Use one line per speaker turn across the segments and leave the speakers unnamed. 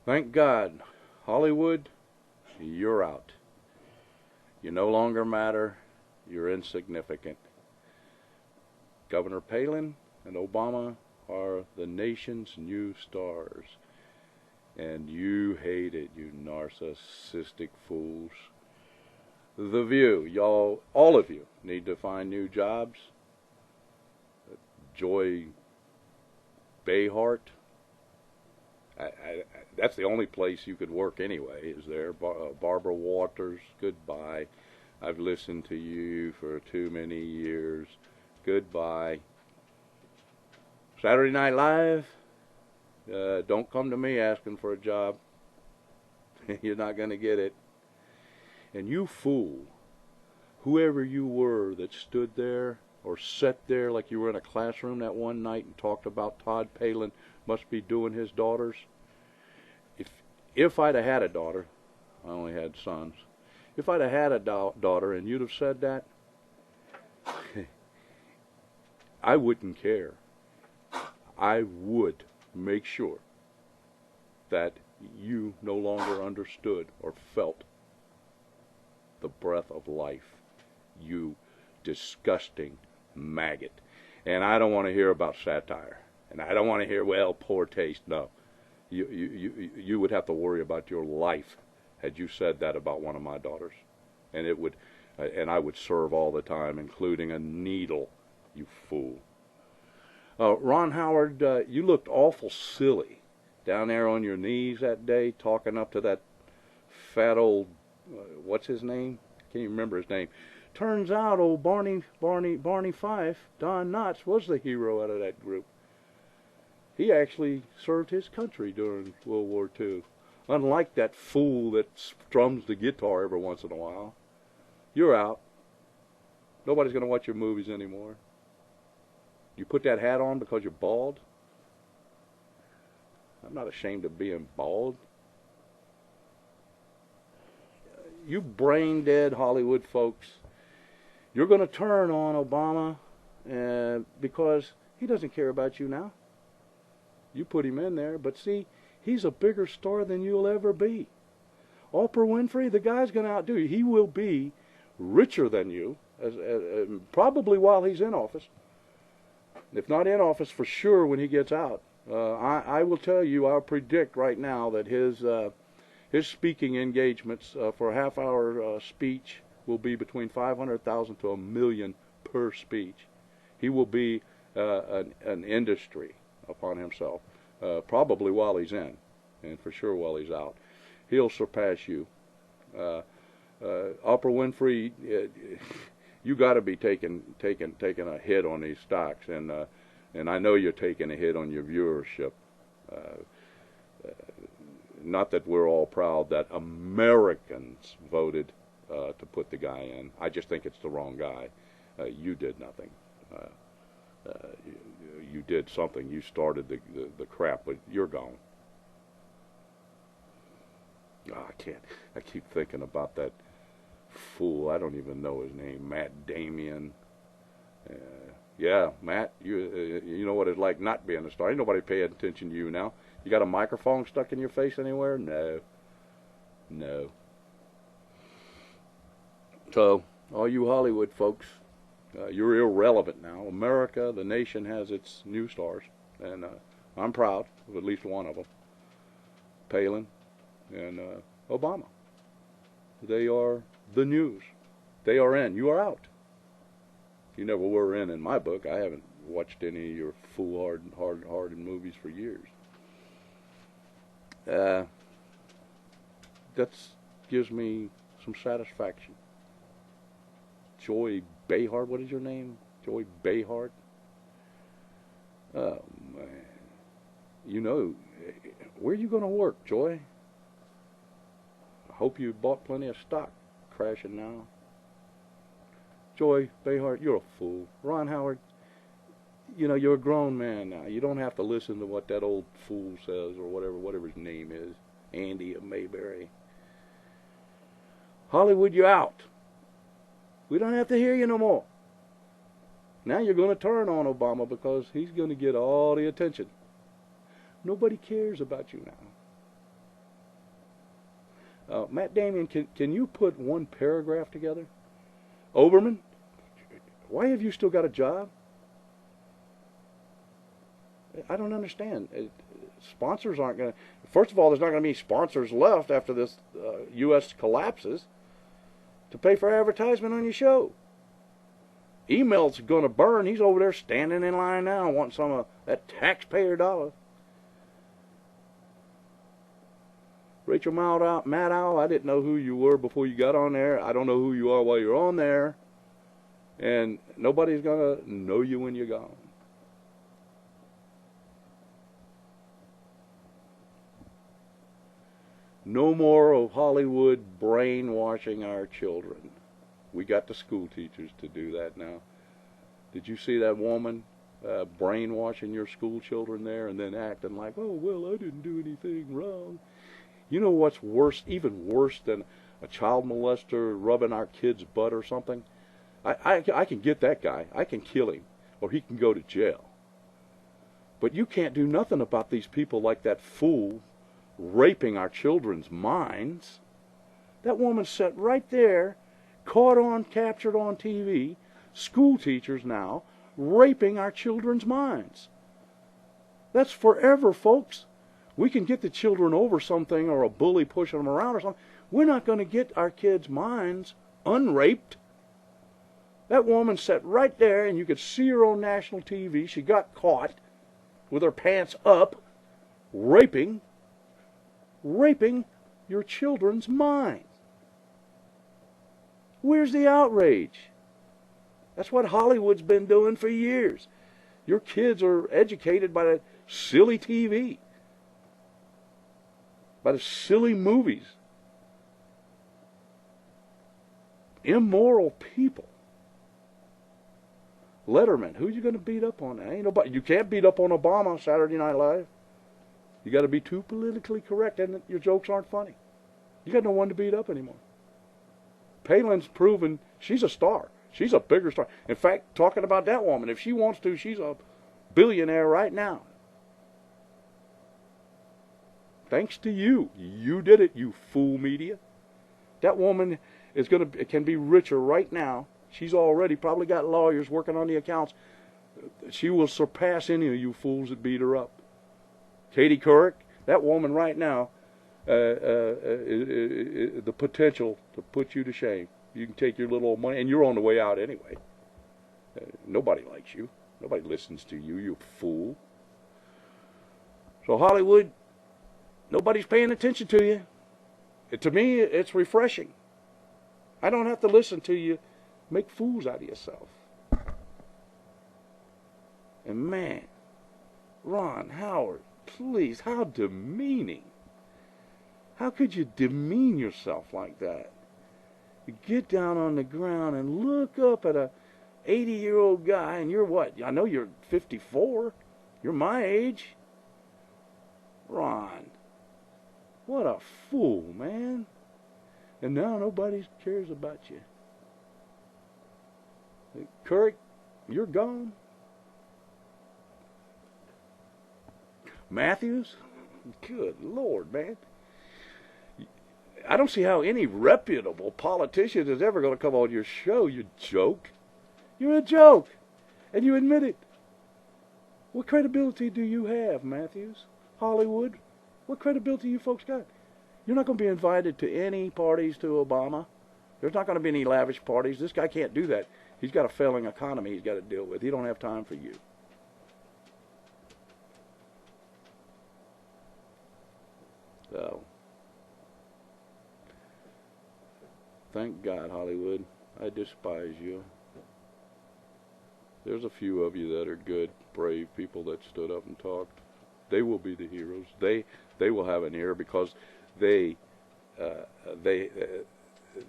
Thank God, Hollywood, you're out. You no longer matter. You're insignificant. Governor Palin and Obama are the nation's new stars. And you hate it, you narcissistic fools. The View, y'all, all of you need to find new jobs. Joy Behart, that's the only place you could work anyway, is there. Barbara Walters, goodbye. I've listened to you for too many years. Goodbye. Saturday Night Live, don't come to me asking for a job. You're not going to get it. And you fool, whoever you were that stood there or sat there like you were in a classroom that one night and talked about Todd Palin must be doing his daughters. If I'd have had a daughter, I only had sons. If I'd have had a daughter and you'd have said that, I wouldn't care. I would make sure that you no longer understood or felt the breath of life, you disgusting maggot. And I don't want to hear about satire. And I don't want to hear, well, poor taste. No. You would have to worry about your life had you said that about one of my daughters. And it would, and I would serve all the time, including a needle, you fool. Ron Howard, you looked awful silly down there on your knees that day, talking up to that fat old, what's his name? Can't even remember his name. Turns out old Barney Fife, Don Knotts, was the hero out of that group. He actually served his country during World War II. Unlike that fool that strums the guitar every once in a while. You're out. Nobody's going to watch your movies anymore. You put that hat on because you're bald? I'm not ashamed of being bald. You brain-dead Hollywood folks, you're going to turn on Obama because he doesn't care about you now. You put him in there, but see, he's a bigger star than you'll ever be. Oprah Winfrey, the guy's going to outdo you. He will be richer than you, probably while he's in office. If not in office, for sure when he gets out. I will tell you, I'll predict right now that his speaking engagements for a half-hour speech will be between 500,000 to 1 million per speech. He will be an industry upon himself, probably while he's in, and for sure while he's out. He'll surpass you. Oprah Winfrey, you got to be taking a hit on these stocks, and I know you're taking a hit on your viewership. Not that we're all proud that Americans voted to put the guy in. I just think it's the wrong guy. You did nothing. You did something. You started the crap, but you're gone. Oh, I can't. I keep thinking about that fool. I don't even know his name. Matt Damien. Yeah, Matt. You know what it's like not being a star. Ain't nobody paying attention to you now. You got a microphone stuck in your face anywhere? No. No. So, all you Hollywood folks, you're irrelevant now. America, the nation, has its new stars, and I'm proud of at least one of them. Palin and Obama. They are the news. They are in. You are out. You never were in my book. I haven't watched any of your foolhardy movies for years. That gives me some satisfaction. Joy Behart, what is your name? Joy Behart? Oh, man. You know, where are you going to work, Joy? I hope you bought plenty of stock crashing now. Joy Behart, you're a fool. Ron Howard, you know, you're a grown man now. You don't have to listen to what that old fool says or whatever his name is. Andy of Mayberry. Hollywood, you're out. We don't have to hear you no more. Now you're going to turn on Obama because he's going to get all the attention. Nobody cares about you now. Matt Damien, can you put one paragraph together? Oberman, why have you still got a job? I don't understand. Sponsors aren't going to... First of all, there's not going to be sponsors left after this U.S. collapses to pay for advertisement on your show. Email's going to burn. He's over there standing in line now wanting some of that taxpayer dollar. Rachel Maddow, I didn't know who you were before you got on there. I don't know who you are while you're on there. And nobody's going to know you when you're gone. No more of Hollywood brainwashing our children. We got the school teachers to do that now. Did you see that woman brainwashing your school children there and then acting like, oh, well, I didn't do anything wrong? You know what's worse, even worse than a child molester rubbing our kid's butt or something? I can get that guy. I can kill him, or he can go to jail. But you can't do nothing about these people like that fool raping our children's minds. That woman sat right there, captured on TV, school teachers now, raping our children's minds. That's forever, folks. We can get the children over something or a bully pushing them around or something. We're not going to get our kids' minds unraped. That woman sat right there and you could see her on national TV. She got caught with her pants up, raping your children's minds. Where's the outrage? That's what Hollywood's been doing for years. Your kids are educated by that silly TV, by the silly movies. Immoral people. Letterman, who you going to beat up on? Ain't nobody. You can't beat up on Obama Saturday Night Live. You got to be too politically correct, and your jokes aren't funny. You got no one to beat up anymore. Palin's proven she's a star. She's a bigger star. In fact, talking about that woman, if she wants to, she's a billionaire right now. Thanks to you. You did it, you fool media. That woman can be richer right now. She's already probably got lawyers working on the accounts. She will surpass any of you fools that beat her up. Katie Couric, that woman right now, the potential to put you to shame. You can take your little old money, and you're on the way out anyway. Nobody likes you. Nobody listens to you, you fool. So Hollywood, nobody's paying attention to you. To me, it's refreshing. I don't have to listen to you make fools out of yourself. And man, Ron Howard, please, how demeaning. How could you demean yourself like that? You get down on the ground and look up at a 80-year-old guy, and you're what? I know you're 54. You're my age. Ron, what a fool, man. And now nobody cares about you. Couric, you're gone. Matthews, good Lord, man. I don't see how any reputable politician is ever going to come on your show, you joke. You're a joke, and you admit it. What credibility do you have, Matthews? Hollywood? What credibility you folks got? You're not going to be invited to any parties to Obama. There's not going to be any lavish parties. This guy can't do that. He's got a failing economy he's got to deal with. He don't have time for you. So, thank God, Hollywood. I despise you. There's a few of you that are good, brave people that stood up and talked. They will be the heroes. They will have an ear because they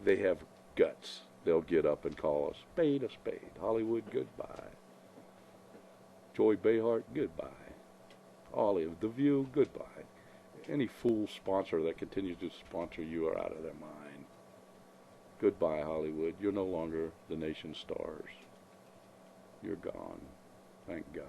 have guts. They'll get up and call a spade. Hollywood, goodbye. Joy Behar, goodbye. Olive, The View, goodbye. Any fool sponsor that continues to sponsor you are out of their mind. Goodbye, Hollywood. You're no longer the nation's stars. You're gone. Thank God.